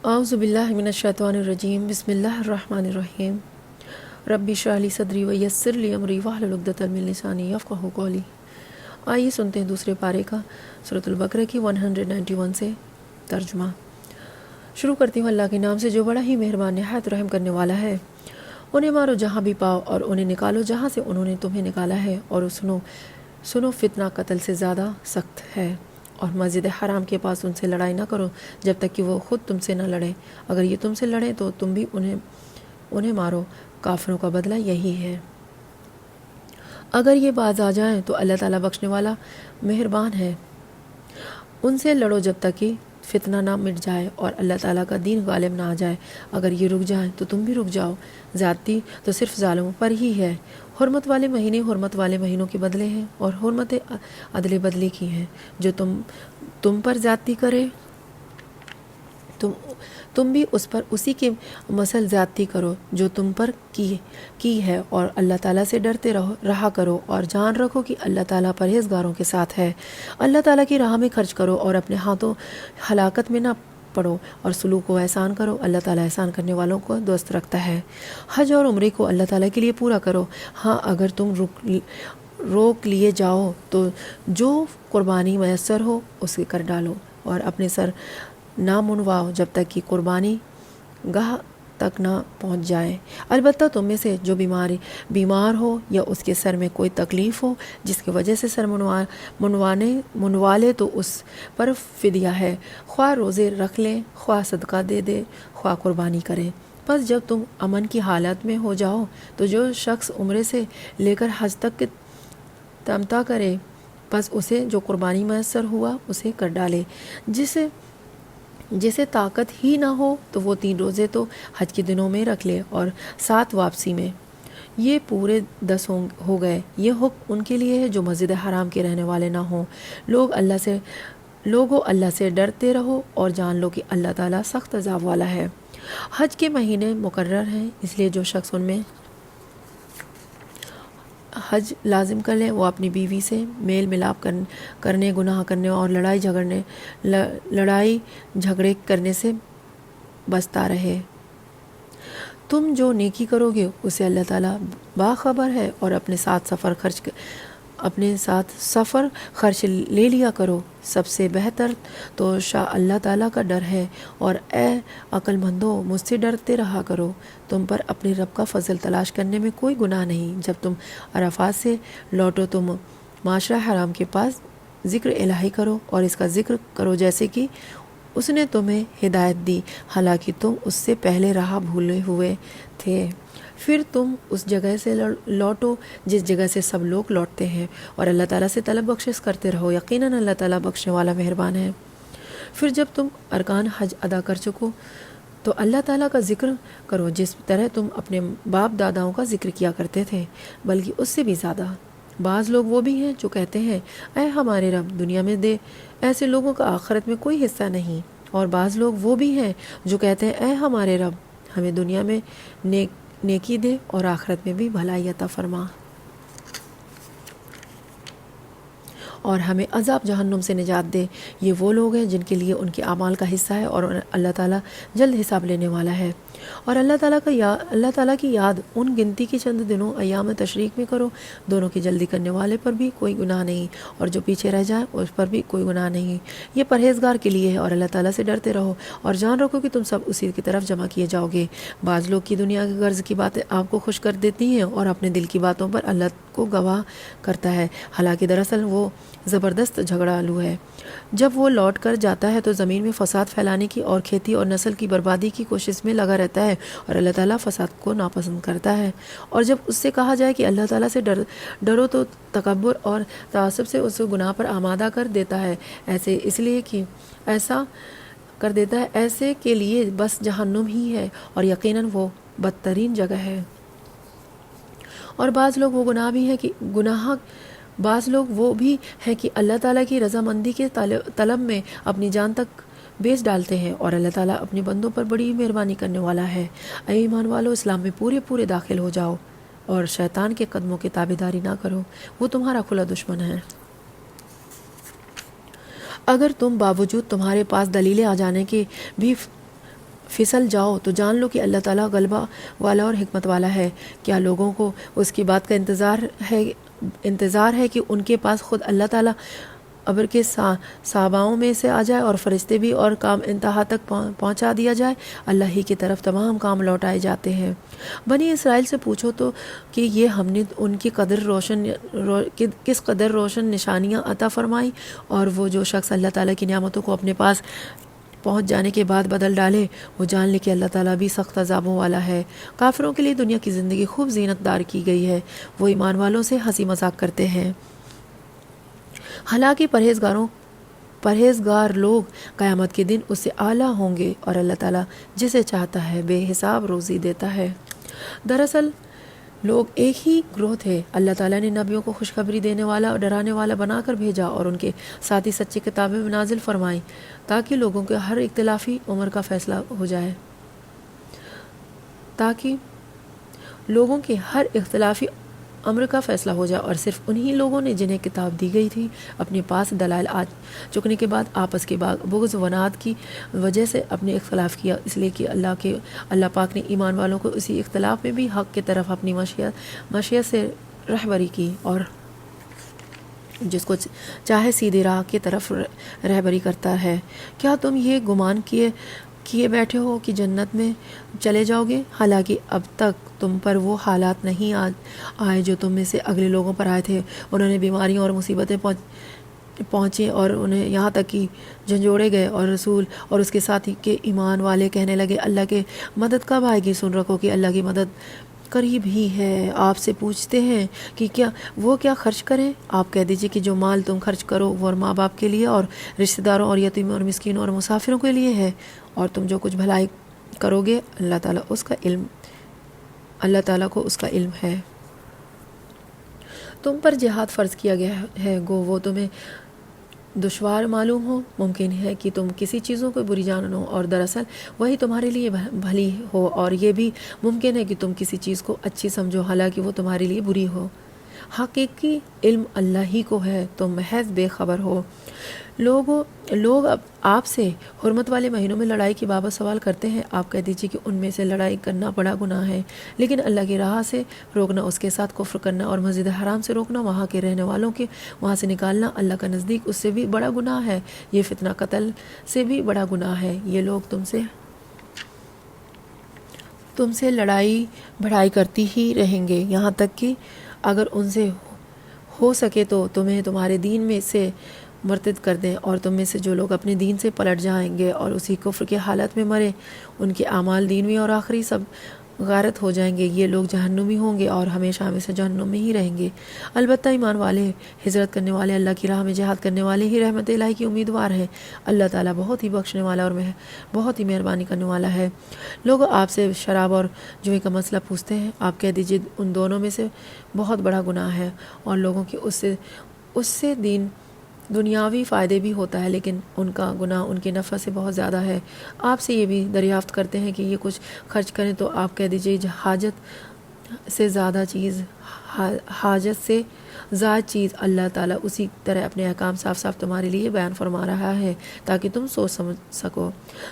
اعوذ باللہ من الشیطان الرجیم بسم اللہ الرحمن الرحیم رب اشرح لی صدری ویسر لی امری واحلل عقدۃ من لسانی یفقہوا قولی۔ آئیے سنتے ہیں دوسرے پارے کا سورۃ البقرہ کی 191 سے ترجمہ۔ شروع کرتی ہوں اللہ کے نام سے جو بڑا ہی مہربان نہایت رحم کرنے والا ہے۔ انہیں مارو جہاں بھی پاؤ اور انہیں نکالو جہاں سے انہوں نے تمہیں نکالا ہے، اور سنو فتنہ قتل سے زیادہ سخت ہے، اور مسجد حرام کے پاس ان سے لڑائی نہ کرو جب تک کہ وہ خود تم سے نہ لڑیں۔ اگر یہ تم سے لڑیں تو تم بھی انہیں مارو، کافروں کا بدلہ یہی ہے۔ اگر یہ باز آ جائیں تو اللہ تعالیٰ بخشنے والا مہربان ہے۔ ان سے لڑو جب تک کہ فتنہ نہ مٹ جائے اور اللہ تعالیٰ کا دین غالب نہ آ جائے۔ اگر یہ رک جائیں تو تم بھی رک جاؤ، زیادتی تو صرف ظالموں پر ہی ہے۔ حرمت والے مہینے حرمت والے مہینوں کے بدلے ہیں، اور حرمتیں عدل بدلے کی ہیں۔ جو تم پر زیادتی کرے تم بھی اس پر اسی کے مثل زیادتی کرو جو تم پر کی ہے، اور اللہ تعالیٰ سے ڈرتے رہا کرو، اور جان رکھو کہ اللہ تعالیٰ پرہیزگاروں کے ساتھ ہے۔ اللہ تعالیٰ کی راہ میں خرچ کرو اور اپنے ہاتھوں ہلاکت میں نہ پڑو، اور سلوک کو احسان کرو، اللہ تعالیٰ احسان کرنے والوں کو دوست رکھتا ہے۔ حج اور عمرے کو اللہ تعالیٰ کے لیے پورا کرو۔ ہاں، اگر تم روک لیے جاؤ تو جو قربانی میسر ہو اسے کر ڈالو، اور اپنے سر نہ منواؤ جب تک کہ قربانی گاہ تک نہ پہنچ جائے۔ البتہ تم میں سے جو بیمار ہو یا اس کے سر میں کوئی تکلیف ہو جس کی وجہ سے سر منوا لے تو اس پر فدیہ ہے، خواہ روزے رکھ لیں، خواہ صدقہ دے دے، خواہ قربانی کریں۔ پس جب تم امن کی حالت میں ہو جاؤ تو جو شخص عمرے سے لے کر حج تک تمتع کرے، پس اسے جو قربانی میسر ہوا اسے کر ڈالے۔ جسے طاقت ہی نہ ہو تو وہ 3 روزے تو حج کے دنوں میں رکھ لے اور 7 واپسی میں۔ یہ پورے 10 ہو گئے۔ یہ حکم ان کے لیے ہے جو مسجد حرام کے رہنے والے نہ ہوں۔ لوگوں اللہ سے ڈرتے رہو اور جان لو کہ اللہ تعالیٰ سخت عذاب والا ہے۔ حج کے مہینے مقرر ہیں، اس لیے جو شخص ان میں حج لازم کر لے وہ اپنی بیوی سے میل ملاپ کرنے، گناہ کرنے اور لڑائی جھگڑے کرنے سے بچتا رہے۔ تم جو نیکی کرو گے اسے اللہ تعالیٰ باخبر ہے، اور اپنے ساتھ سفر خرچ لے لیا کرو۔ سب سے بہتر تو اللہ تعالیٰ کا ڈر ہے، اور اے عقل مندو مجھ سے ڈرتے رہا کرو۔ تم پر اپنے رب کا فضل تلاش کرنے میں کوئی گناہ نہیں۔ جب تم عرفات سے لوٹو تو معاشرہ حرام کے پاس ذکر الہی کرو، اور اس کا ذکر کرو جیسے کہ اس نے تمہیں ہدایت دی، حالانکہ تم اس سے پہلے راہ بھولے ہوئے تھے۔ پھر تم اس جگہ سے لوٹو جس جگہ سے سب لوگ لوٹتے ہیں، اور اللہ تعالیٰ سے طلب بخشش کرتے رہو، یقیناً اللہ تعالیٰ بخشنے والا مہربان ہے۔ پھر جب تم ارکان حج ادا کر چکو تو اللہ تعالیٰ کا ذکر کرو جس طرح تم اپنے باپ داداؤں کا ذکر کیا کرتے تھے، بلکہ اس سے بھی زیادہ۔ بعض لوگ وہ بھی ہیں جو کہتے ہیں اے ہمارے رب دنیا میں دے، ایسے لوگوں کا آخرت میں کوئی حصہ نہیں۔ اور بعض لوگ وہ بھی ہیں جو کہتے ہیں اے ہمارے رب ہمیں دنیا میں نیکی دے اور آخرت میں بھی بھلائی عطا فرما، اور ہمیں عذاب جہنم سے نجات دے۔ یہ وہ لوگ ہیں جن کے لیے ان کے اعمال کا حصہ ہے، اور اللہ تعالیٰ جلد حساب لینے والا ہے۔ اور اللہ تعالیٰ کی یاد ان گنتی کے چند دنوں ایام تشریق میں کرو، دونوں کی جلدی کرنے والے پر بھی کوئی گناہ نہیں، اور جو پیچھے رہ جائے اس پر بھی کوئی گناہ نہیں۔ یہ پرہیزگار کے لیے ہے، اور اللہ تعالیٰ سے ڈرتے رہو اور جان رکھو کہ تم سب اسی کی طرف جمع کیے جاؤ گے۔ بعض لوگ کی دنیا کے غرض کی باتیں آپ کو خوش کر دیتی ہیں، اور اپنے دل کی باتوں پر اللہ کو گواہ کرتا ہے، حالانکہ دراصل وہ زبردست جھگڑالو ہے۔ جب وہ لوٹ کر جاتا ہے تو زمین میں فساد پھیلانے کی اور کھیتی اور نسل کی بربادی کی کوشش میں لگا رہتا ہے، اور اللہ تعالیٰ فساد کو ناپسند کرتا ہے۔ اور جب اس سے کہا جائے کہ اللہ تعالیٰ سے ڈرو تو تکبر اور تعصب سے اسے گناہ پر آمادہ کر دیتا ہے، ایسا کر دیتا ہے ایسے کے لیے بس جہنم ہی ہے، اور یقیناً وہ بدترین جگہ ہے۔ اور بعض لوگ وہ بھی ہیں کہ اللہ تعالیٰ کی رضامندی کے طلب میں اپنی جان تک بیچ ڈالتے ہیں، اور اللہ تعالیٰ اپنے بندوں پر بڑی مہربانی کرنے والا ہے۔ اے ایمان والو، اسلام میں پورے داخل ہو جاؤ، اور شیطان کے قدموں کی تابعداری نہ کرو، وہ تمہارا کھلا دشمن ہے۔ اگر تم باوجود تمہارے پاس دلیلیں آ جانے کے بھی پھسل جاؤ تو جان لو کہ اللہ تعالیٰ غلبہ والا اور حکمت والا ہے۔ کیا لوگوں کو اس کی بات کا انتظار ہے کہ ان کے پاس خود اللہ تعالیٰ ابر کے صحاباؤں میں سے آ جائے اور فرشتے بھی اور کام انتہا تک پہنچا دیا جائے؟ اللہ ہی کی طرف تمام کام لوٹائے جاتے ہیں۔ بنی اسرائیل سے پوچھو تو کہ یہ ہم نے ان کی کس قدر روشن نشانیاں عطا فرمائیں، اور وہ جو شخص اللہ تعالیٰ کی نعمتوں کو اپنے پاس پہنچ جانے کے بعد بدل ڈالے، وہ جان لے کہ اللہ تعالیٰ بھی سخت عذابوں والا ہے۔ کافروں کے لیے دنیا کی زندگی خوب زینت دار کی گئی ہے، وہ ایمان والوں سے ہنسی مذاق کرتے ہیں۔ حالانکہ پرہیزگار لوگ قیامت کے دن اس سے اعلیٰ ہوں گے، اور اللہ تعالیٰ جسے چاہتا ہے بے حساب روزی دیتا ہے۔ دراصل لوگ ایک ہی گروہ تھے۔ اللہ تعالیٰ نے نبیوں کو خوشخبری دینے والا اور ڈرانے والا بنا کر بھیجا، اور ان کے ساتھ ہی سچی کتابیں نازل فرمائیں تاکہ لوگوں کے ہر اختلافی عمر کا فیصلہ ہو جائے، اور صرف انہی لوگوں نے جنہیں کتاب دی گئی تھی اپنے پاس دلائل آ چکنے کے بعد آپس کے بغض وناد کی وجہ سے اپنے اختلاف کیا، اس لیے کہ اللہ پاک نے ایمان والوں کو اسی اختلاف میں بھی حق کی طرف اپنی مشیت سے رہبری کی، اور جس کو چاہے سیدھی راہ کی طرف رہبری کرتا ہے۔ کیا تم یہ گمان کیے بیٹھے ہو کہ جنت میں چلے جاؤ گے، حالانکہ اب تک تم پر وہ حالات نہیں آئے جو تم میں سے اگلے لوگوں پر آئے تھے؟ انہوں نے بیماریاں اور مصیبتیں پہنچے اور انہیں یہاں تک کہ جھنجھوڑے گئے، اور رسول اور اس کے ساتھی کے ایمان والے کہنے لگے اللہ کے مدد کب آئے گی؟ سن رکھو کہ اللہ کی مدد قریب ہی ہے۔ آپ سے پوچھتے ہیں کہ کیا خرچ کریں؟ آپ کہہ دیجئے کہ جو مال تم خرچ کرو وہ ماں باپ کے لیے اور رشتہ داروں اور یتیموں اور مسکینوں اور مسافروں کے لیے ہے، اور تم جو کچھ بھلائی کرو گے اللہ تعالیٰ کو اس کا علم ہے۔ تم پر جہاد فرض کیا گیا ہے، گو وہ تمہیں دشوار معلوم ہو، ممکن ہے کہ تم کسی چیزوں کو بری جانو اور دراصل وہی تمہارے لیے بھلی ہو، اور یہ بھی ممکن ہے کہ تم کسی چیز کو اچھی سمجھو حالانکہ وہ تمہارے لیے بری ہو۔ حقیقی علم اللہ ہی کو ہے، تم محض بے خبر ہو۔ لوگ آپ سے حرمت والے مہینوں میں لڑائی کی بابت سوال کرتے ہیں، آپ کہہ دیجئے کہ ان میں سے لڑائی کرنا بڑا گناہ ہے، لیکن اللہ کی راہ سے روکنا، اس کے ساتھ کفر کرنا اور مسجد حرام سے روکنا، وہاں کے رہنے والوں کے وہاں سے نکالنا اللہ کا نزدیک اس سے بھی بڑا گناہ ہے، یہ فتنہ قتل سے بھی بڑا گناہ ہے۔ یہ لوگ تم سے لڑائی بڑھائی کرتی ہی رہیں گے، یہاں تک کہ اگر ان سے ہو سکے تو تمہیں تمہارے دین میں سے مرتد کر دیں، اور تم میں سے جو لوگ اپنے دین سے پلٹ جائیں گے اور اسی کفر کے حالت میں مرے، ان کے اعمال دینوی اور آخری سب غارت ہو جائیں گے، یہ لوگ جہنمی ہوں گے اور ہمیشہ ہمیشہ جہنم میں ہی رہیں گے۔ البتہ ایمان والے، ہجرت کرنے والے، اللہ کی راہ میں جہاد کرنے والے ہی رحمت الہی کی امیدوار ہیں۔ اللہ تعالیٰ بہت ہی بخشنے والا اور بہت ہی مہربانی کرنے والا ہے۔ لوگ آپ سے شراب اور جوئے کا مسئلہ پوچھتے ہیں، آپ کہہ دیجئے ان دونوں میں سے بہت بڑا گناہ ہے، اور لوگوں کے اس سے دنیاوی فائدے بھی ہوتا ہے، لیکن ان کا گناہ ان کے نفع سے بہت زیادہ ہے۔ آپ سے یہ بھی دریافت کرتے ہیں کہ یہ کچھ خرچ کریں، تو آپ کہہ دیجئے حاجت سے زائد چیز اللہ تعالیٰ اسی طرح اپنے احکام صاف صاف تمہارے لیے بیان فرما رہا ہے تاکہ تم سوچ سمجھ سکو۔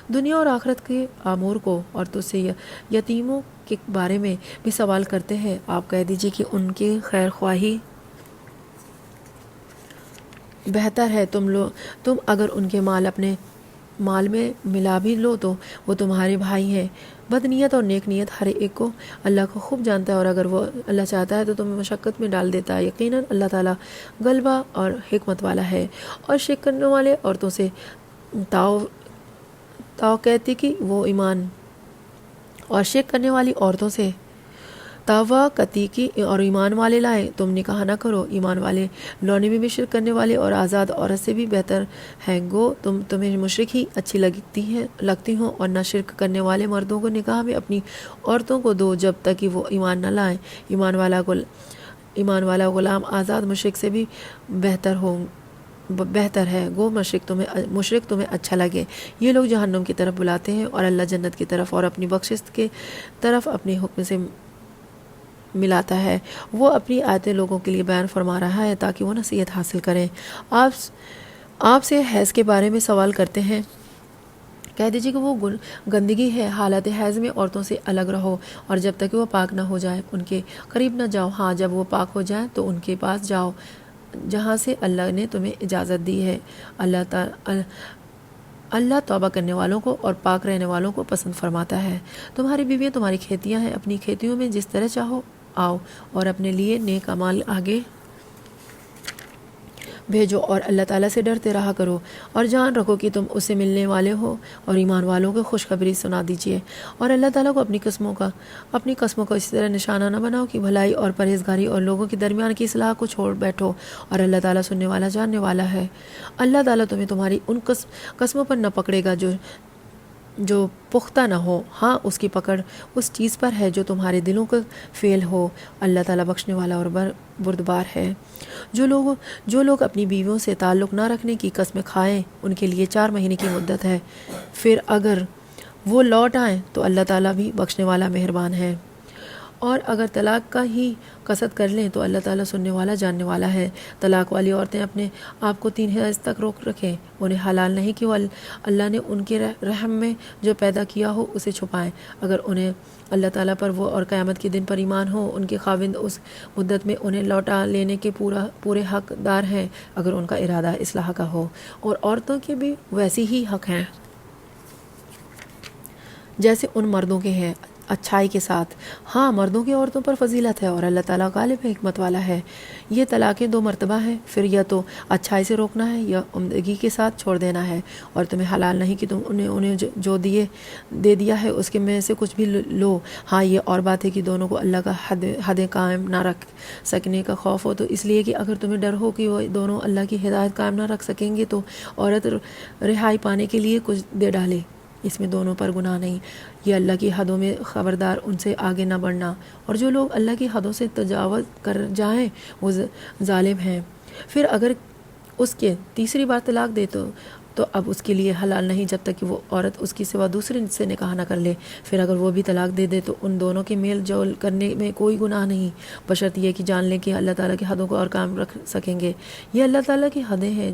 دنیا اور آخرت کے امور کو اور تجھ سے یتیموں کے بارے میں بھی سوال کرتے ہیں، آپ کہہ دیجئے کہ ان کی خیر خواہی بہتر ہے۔ تم اگر ان کے مال اپنے مال میں ملا بھی لو تو وہ تمہارے بھائی ہیں۔ بد نیت اور نیک نیت ہر ایک کو اللہ کو خوب جانتا ہے، اور اگر وہ اللہ چاہتا ہے تو تمہیں مشقت میں ڈال دیتا ہے۔ یقیناً اللہ تعالیٰ غلبہ اور حکمت والا ہے۔ اور شرک کرنے والے عورتوں سے تاؤ کہتی کہ وہ ایمان، اور شرک کرنے والی عورتوں سے تاوا کتی کی اور ایمان والے لائے، تم نکاح نہ کرو۔ ایمان والے لونے میں بھی شرک کرنے والے اور آزاد عورت سے بھی بہتر ہیں، گو تمہیں مشرک ہی اچھی لگتی ہوں، اور نہ شرک کرنے والے مردوں کو نکاح میں اپنی عورتوں کو دو جب تک کہ وہ ایمان نہ لائیں۔ ایمان والا غلام آزاد مشرک سے بھی بہتر ہے، گو مشرک تمہیں اچھا لگے۔ یہ لوگ جہنم کی طرف بلاتے ہیں اور اللہ جنت کی طرف اور اپنی بخشش کے طرف اپنے حکم سے ملاتا ہے۔ وہ اپنی آیتیں لوگوں کے لیے بیان فرما رہا ہے تاکہ وہ نصیحت حاصل کریں۔ آپ سے حیض کے بارے میں سوال کرتے ہیں، کہہ دیجیے کہ وہ گندگی ہے، حالت حیض میں عورتوں سے الگ رہو، اور جب تک کہ وہ پاک نہ ہو جائے ان کے قریب نہ جاؤ۔ ہاں جب وہ پاک ہو جائیں تو ان کے پاس جاؤ جہاں سے اللہ نے تمہیں اجازت دی ہے۔ اللہ توبہ کرنے والوں کو اور پاک رہنے والوں کو پسند فرماتا ہے۔ تمہاری بیویاں تمہاری کھیتیاں ہیں، اپنی کھیتیوں میں جس طرح چاہو آؤ اور اپنے لیے نیک اعمال آگے بھیجو اور اللہ تعالیٰ سے ڈرتے رہا کرو، اور جان رکھو کہ تم اس سے ملنے والے ہو، اور ایمان والوں کو خوشخبری سنا دیجیے۔ اور اللہ تعالیٰ کو اپنی قسموں کو اس طرح نشانہ نہ بناؤ کہ بھلائی اور پرہیزگاری اور لوگوں کے درمیان کی اصلاح کو چھوڑ بیٹھو، اور اللہ تعالیٰ سننے والا جاننے والا ہے۔ اللہ تعالیٰ تمہیں تمہاری ان قسموں پر نہ پکڑے گا جو پختہ نہ ہو، ہاں اس کی پکڑ اس چیز پر ہے جو تمہارے دلوں کا فعل ہو۔ اللہ تعالیٰ بخشنے والا اور بردبار ہے۔ جو لوگ اپنی بیویوں سے تعلق نہ رکھنے کی قسمیں کھائیں ان کے لیے 4 مہینے کی مدت ہے، پھر اگر وہ لوٹ آئیں تو اللہ تعالیٰ بھی بخشنے والا مہربان ہے۔ اور اگر طلاق کا ہی قصد کر لیں تو اللہ تعالیٰ سننے والا جاننے والا ہے۔ طلاق والی عورتیں اپنے آپ کو 3 حیض تک روک رکھیں، انہیں حلال نہیں کہ وہ اللہ نے ان کے رحم میں جو پیدا کیا ہو اسے چھپائیں۔ اگر انہیں اللہ تعالیٰ پر وہ اور قیامت کے دن پر ایمان ہو، ان کے خاوند اس مدت میں انہیں لوٹا لینے کے پورے حقدار ہیں اگر ان کا ارادہ اصلاح کا ہو، اور عورتوں کے بھی ویسی ہی حق ہیں جیسے ان مردوں کے ہیں، اچھائی کے ساتھ۔ ہاں مردوں کی عورتوں پر فضیلت ہے اور اللہ تعالیٰ غالب ہے، حکمت والا ہے۔ یہ طلاقیں 2 مرتبہ ہیں، پھر یا تو اچھائی سے روکنا ہے یا عمدگی کے ساتھ چھوڑ دینا ہے، اور تمہیں حلال نہیں کہ تم انہیں جو دے دیا ہے اس کے میں سے کچھ بھی لو۔ ہاں یہ اور بات ہے کہ دونوں کو اللہ کا حدیں قائم نہ رکھ سکنے کا خوف ہو، تو اس لیے کہ اگر تمہیں ڈر ہو کہ وہ دونوں اللہ کی ہدایت قائم نہ رکھ سکیں گے تو عورت رہائی پانے کے لیے کچھ دے ڈالے، اس میں دونوں پر گناہ نہیں۔ یہ اللہ کی حدوں میں خبردار، ان سے آگے نہ بڑھنا، اور جو لوگ اللہ کی حدوں سے تجاوز کر جائیں وہ ظالم ہیں۔ پھر اگر اس کے تیسری بار طلاق دے تو اب اس کے لیے حلال نہیں جب تک کہ وہ عورت اس کی سوا دوسرے سے نکاح نہ کر لے۔ پھر اگر وہ بھی طلاق دے تو ان دونوں کے میل جول کرنے میں کوئی گناہ نہیں، بشرط یہ کہ جان لیں کہ اللہ تعالیٰ کی حدوں کو اور قائم رکھ سکیں گے۔ یہ اللہ تعالیٰ کی حدیں ہیں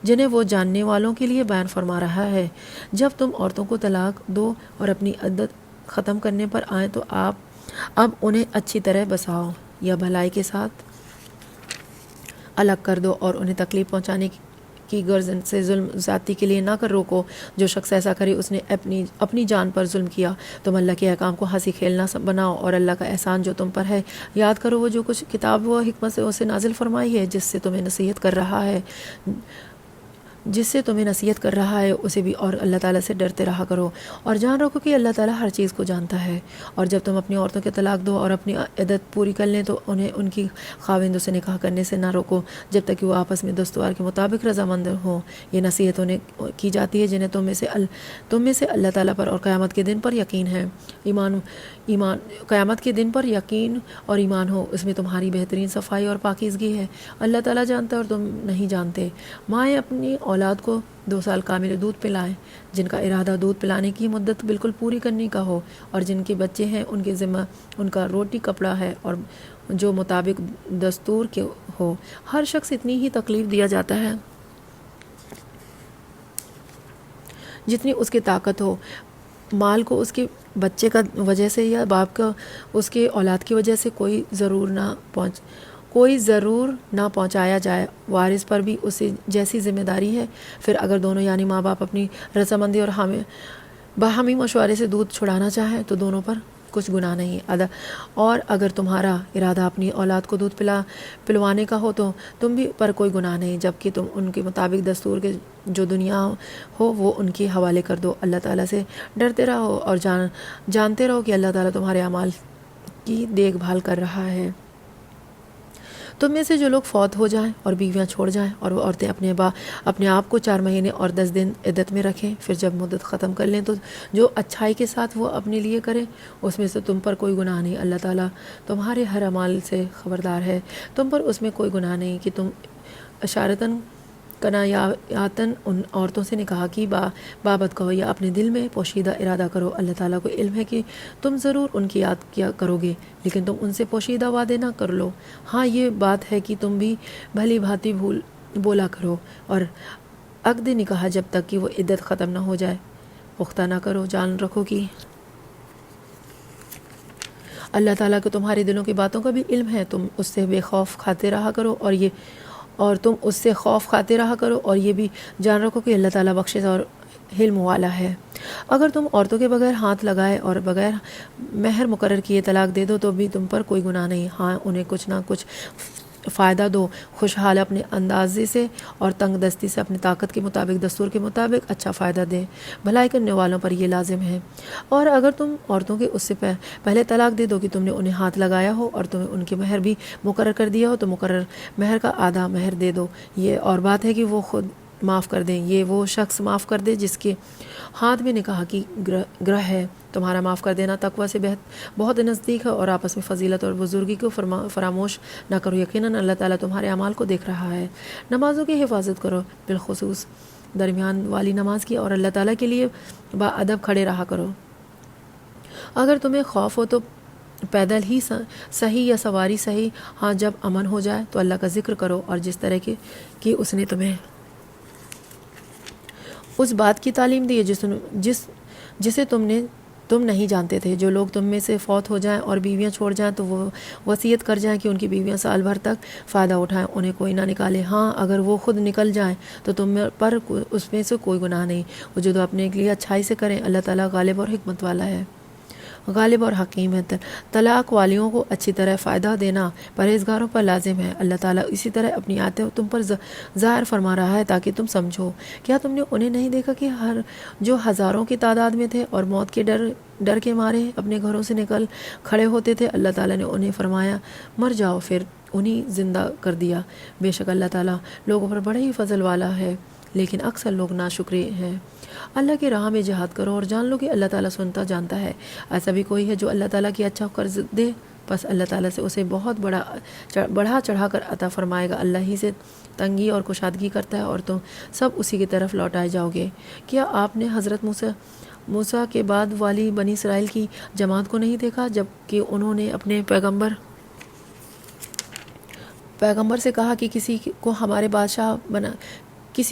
جنہیں وہ جاننے والوں کے لیے بیان فرما رہا ہے۔ جب تم عورتوں کو طلاق دو اور اپنی عدت ختم کرنے پر آئیں تو اب انہیں اچھی طرح بساؤ یا بھلائی کے ساتھ الگ کر دو، اور انہیں تکلیف پہنچانے کی غرض سے ظلم زیادتی کے لیے نہ کر روکو۔ جو شخص ایسا کرے اس نے اپنی جان پر ظلم کیا۔ تم اللہ کے احکام کو ہنسی کھیلنا بناؤ اور اللہ کا احسان جو تم پر ہے یاد کرو، وہ جو کچھ کتاب و حکمت سے اسے نازل فرمائی ہے، جس سے تمہیں نصیحت کر رہا ہے اسے بھی، اور اللہ تعالیٰ سے ڈرتے رہا کرو، اور جان رکھو کہ اللہ تعالیٰ ہر چیز کو جانتا ہے۔ اور جب تم اپنی عورتوں کے طلاق دو اور اپنی عدت پوری کر لیں تو انہیں ان کی خاوندوں سے نکاح کرنے سے نہ روکو جب تک کہ وہ آپس میں دستور کے مطابق رضامند ہوں۔ یہ نصیحت انہیں کی جاتی ہے جنہیں تم میں سے اللہ تعالیٰ پر اور قیامت کے دن پر یقین ہے، قیامت کے دن پر یقین اور ایمان ہو، اس میں تمہاری بہترین صفائی اور پاکیزگی ہے۔ اللہ تعالیٰ جانتا ہے اور تم نہیں جانتے۔ مائیں اپنی اولاد کو 2 سال کامل دودھ پلائیں، جن کا ارادہ دودھ پلانے کی مدت بالکل پوری کرنے کا ہو، اور جن کے بچے ہیں ان کے ذمہ ان کا روٹی کپڑا ہے، اور جو مطابق دستور کے ہو۔ ہر شخص اتنی ہی تکلیف دیا جاتا ہے جتنی اس کی طاقت ہو۔ مال کو اس کے بچے کا وجہ سے یا باپ کا اس کے اولاد کی وجہ سے کوئی ضرور نہ پہنچایا جائے۔ وارث پر بھی اسی جیسی ذمہ داری ہے۔ پھر اگر دونوں یعنی ماں باپ اپنی رضامندی اور باہمی مشورے سے دودھ چھڑانا چاہیں تو دونوں پر کچھ گناہ نہیں۔ اور اگر تمہارا ارادہ اپنی اولاد کو دودھ پلوانے کا ہو تو تم بھی پر کوئی گناہ نہیں، جبکہ تم ان کے مطابق دستور کے جو دنیا ہو وہ ان کے حوالے کر دو۔ اللہ تعالیٰ سے ڈرتے رہو اور جانتے رہو کہ اللہ تعالیٰ تمہارے اعمال کی دیکھ بھال کر رہا ہے۔ تم میں سے جو لوگ فوت ہو جائیں اور بیویاں چھوڑ جائیں اور وہ عورتیں اپنے آپ کو 4 مہینے اور 10 دن عدت میں رکھیں، پھر جب مدت ختم کر لیں تو جو اچھائی کے ساتھ وہ اپنے لیے کریں اس میں سے تم پر کوئی گناہ نہیں۔ اللہ تعالیٰ تمہارے ہر عمل سے خبردار ہے، تم پر اس میں کوئی گناہ نہیں کہ تم اشارتاً کنایاتاً ان عورتوں سے نکاح کی بابت کہو یا اپنے دل میں پوشیدہ ارادہ کرو۔ اللہ تعالیٰ کو علم ہے کہ تم ضرور ان کی یاد کیا کرو گے، لیکن تم ان سے پوشیدہ وعدے نہ کر لو۔ ہاں یہ بات ہے کہ تم بھی بھلی بھانتی بولا کرو اور عقد نکاح جب تک کہ وہ عدت ختم نہ ہو جائے پختہ نہ کرو۔ جان رکھو کہ اللہ تعالیٰ کو تمہارے دلوں کی باتوں کا بھی علم ہے، تم اس سے بے خوف کھاتے رہا کرو اور تم اس سے خوف کھاتے رہا کرو، اور یہ بھی جان رکھو کہ اللہ تعالیٰ بخشش اور حلم والا ہے۔ اگر تم عورتوں کے بغیر ہاتھ لگائے اور بغیر مہر مقرر کیے طلاق دے دو تو بھی تم پر کوئی گناہ نہیں، ہاں انہیں کچھ نہ کچھ فائدہ دو، خوشحال اپنے اندازے سے اور تنگ دستی سے اپنی طاقت کے مطابق دستور کے مطابق اچھا فائدہ دے، بھلائی کرنے والوں پر یہ لازم ہے۔ اور اگر تم عورتوں کے اس سے پہلے طلاق دے دو کہ تم نے انہیں ہاتھ لگایا ہو اور تمہیں ان کے مہر بھی مقرر کر دیا ہو تو مقرر مہر کا آدھا مہر دے دو، یہ اور بات ہے کہ وہ خود معاف کر دیں، یہ وہ شخص معاف کر دے جس کے ہاتھ میں نکاح کی گرہ ہے۔ تمہارا معاف کر دینا تقوی سے بہت نزدیک ہے، اور آپس میں فضیلت اور بزرگی کو فراموش نہ کرو، یقیناً اللہ تعالیٰ تمہارے اعمال کو دیکھ رہا ہے۔ نمازوں کی حفاظت کرو، بالخصوص درمیان والی نماز کی، اور اللہ تعالیٰ کے لیے باادب کھڑے رہا کرو۔ اگر تمہیں خوف ہو تو پیدل ہی صحیح یا سواری صحیح، ہاں جب امن ہو جائے تو اللہ کا ذکر کرو، اور جس طرح کی اس نے تمہیں اس بات کی تعلیم دی جسے تم نہیں جانتے تھے۔ جو لوگ تم میں سے فوت ہو جائیں اور بیویاں چھوڑ جائیں تو وہ وصیت کر جائیں کہ ان کی بیویاں سال بھر تک فائدہ اٹھائیں، انہیں کوئی نہ نکالے، ہاں اگر وہ خود نکل جائیں تو تم پر اس میں سے کوئی گناہ نہیں، وہ جو اپنے لیے اچھائی سے کریں، اللہ تعالیٰ غالب اور حکمت والا ہے، غالب اور حکیم ہے۔ طلاق والیوں کو اچھی طرح فائدہ دینا پرہیزگاروں پر لازم ہے۔ اللہ تعالیٰ اسی طرح اپنی آیتیں تم پر ظاہر فرما رہا ہے تاکہ تم سمجھو۔ کیا تم نے انہیں نہیں دیکھا کہ جو ہزاروں کی تعداد میں تھے اور موت کے ڈر کے مارے اپنے گھروں سے نکل کھڑے ہوتے تھے، اللہ تعالیٰ نے انہیں فرمایا مر جاؤ، پھر انہیں زندہ کر دیا۔ بے شک اللہ تعالیٰ لوگوں پر بڑے ہی فضل والا ہے، لیکن اکثر لوگ ناشکرے ہیں۔ اللہ کی راہ میں جہاد کرو اور جان لو کہ اللہ تعالیٰ سنتا جانتا ہے۔ ایسا بھی کوئی ہے جو اللہ تعالیٰ کی اچھا قرض دے، بس اللہ تعالیٰ سے اسے بہت بڑھا چڑھا کر عطا فرمائے گا۔ اللہ ہی سے تنگی اور کشادگی کرتا ہے اور تم سب اسی کی طرف لوٹائے جاؤ گے۔ کیا آپ نے حضرت موسیٰ کے بعد والی بنی اسرائیل کی جماعت کو نہیں دیکھا جب کہ انہوں نے اپنے پیغمبر سے کہا کہ کسی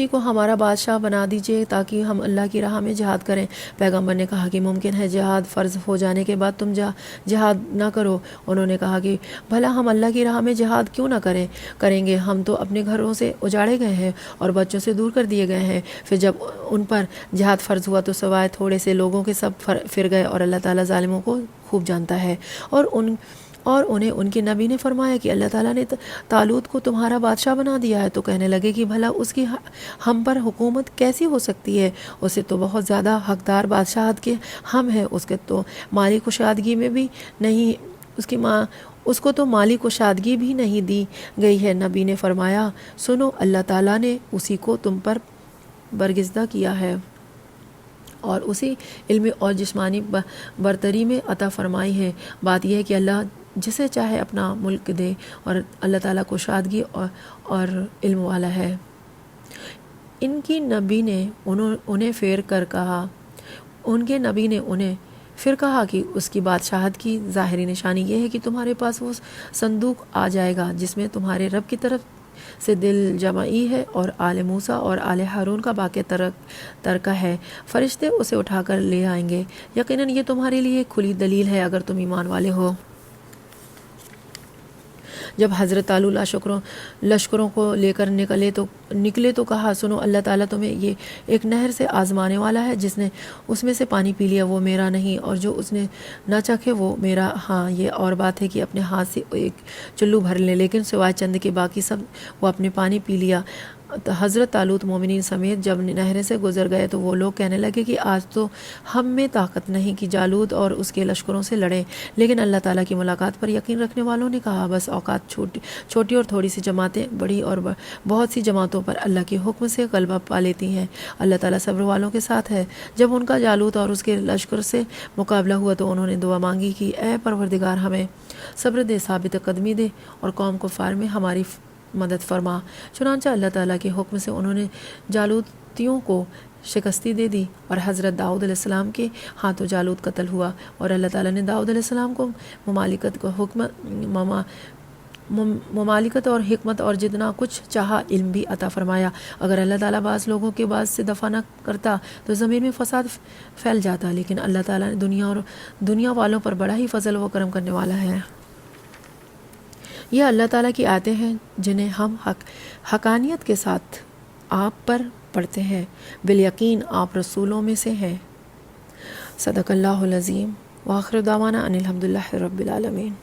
کو ہمارا بادشاہ بنا دیجئے تاکہ ہم اللہ کی راہ میں جہاد کریں۔ پیغمبر نے کہا کہ ممکن ہے جہاد فرض ہو جانے کے بعد تم جہاد نہ کرو۔ انہوں نے کہا کہ بھلا ہم اللہ کی راہ میں جہاد کیوں نہ کریں گے، ہم تو اپنے گھروں سے اجاڑے گئے ہیں اور بچوں سے دور کر دیے گئے ہیں۔ پھر جب ان پر جہاد فرض ہوا تو سوائے تھوڑے سے لوگوں کے سب پھر گئے، اور اللہ تعالیٰ ظالموں کو خوب جانتا ہے۔ اور انہیں ان کے نبی نے فرمایا کہ اللہ تعالیٰ نے طالوت کو تمہارا بادشاہ بنا دیا ہے، تو کہنے لگے کہ بھلا اس کی ہم پر حکومت کیسی ہو سکتی ہے، اسے تو بہت زیادہ حقدار بادشاہت کے ہم ہے، اس کے تو مالی کشادگی میں بھی نہیں، اس کو تو مالی کشادگی بھی نہیں دی گئی ہے۔ نبی نے فرمایا سنو، اللہ تعالیٰ نے اسی کو تم پر برگزیدہ کیا ہے اور اسی علم اور جسمانی برتری میں عطا فرمائی ہے۔ بات یہ ہے کہ اللہ جسے چاہے اپنا ملک دے، اور اللہ تعالیٰ کو شادگی اور علم والا ہے۔ ان کے نبی نے انہیں پھر کہا کہ اس کی بادشاہت کی ظاہری نشانی یہ ہے کہ تمہارے پاس وہ صندوق آ جائے گا جس میں تمہارے رب کی طرف سے دل جمعی ہے اور آل موسیٰ اور آل ہارون کا باقی ترکہ ہے، فرشتے اسے اٹھا کر لے آئیں گے، یقیناً یہ تمہارے لیے ایک کھلی دلیل ہے اگر تم ایمان والے ہو۔ جب حضرت طالوت لشکروں کو لے کر نکلے تو کہا سنو، اللہ تعالیٰ تمہیں یہ ایک نہر سے آزمانے والا ہے، جس نے اس میں سے پانی پی لیا وہ میرا نہیں، اور جو اس نے نہ چکھے وہ میرا، ہاں یہ اور بات ہے کہ اپنے ہاتھ سے ایک چلو بھر لے، لیکن سوائے چند کے باقی سب وہ اپنے پانی پی لیا۔ حضرت طالوت مومنین سمیت جب نہر سے گزر گئے تو وہ لوگ کہنے لگے کہ آج تو ہم میں طاقت نہیں کہ جالوت اور اس کے لشکروں سے لڑیں، لیکن اللہ تعالیٰ کی ملاقات پر یقین رکھنے والوں نے کہا بس اوقات چھوٹی اور تھوڑی سی جماعتیں بڑی اور بہت سی جماعتوں پر اللہ کے حکم سے غلبہ پا لیتی ہیں۔ اللہ تعالیٰ صبر والوں کے ساتھ ہے۔ جب ان کا جالوت اور اس کے لشکر سے مقابلہ ہوا تو انہوں نے دعا مانگی کہ اے پروردگار ہمیں صبر دے، ثابت قدمی دے اور قوم کفار میں ہماری مدد فرما۔ چنانچہ اللہ تعالیٰ کے حکم سے انہوں نے جالوتیوں کو شکستی دے دی اور حضرت داؤد علیہ السلام کے ہاتھوں جالوت قتل ہوا، اور اللہ تعالیٰ نے داؤد علیہ السلام کو ممالکت کو ممالکت اور حکمت اور جتنا کچھ چاہا علم بھی عطا فرمایا۔ اگر اللہ تعالیٰ بعض لوگوں کے بعض سے دفع نہ کرتا تو زمین میں فساد پھیل جاتا، لیکن اللہ تعالیٰ نے دنیا والوں پر بڑا ہی فضل و کرم کرنے والا ہے۔ یہ اللہ تعالیٰ کی آیتیں ہیں جنہیں ہم حقانیت کے ساتھ آپ پر پڑھتے ہیں۔ بالیقین آپ رسولوں میں سے ہیں۔ صدق اللہ العظیم۔ وآخر دعوانا ان الحمد للہ رب العالمین۔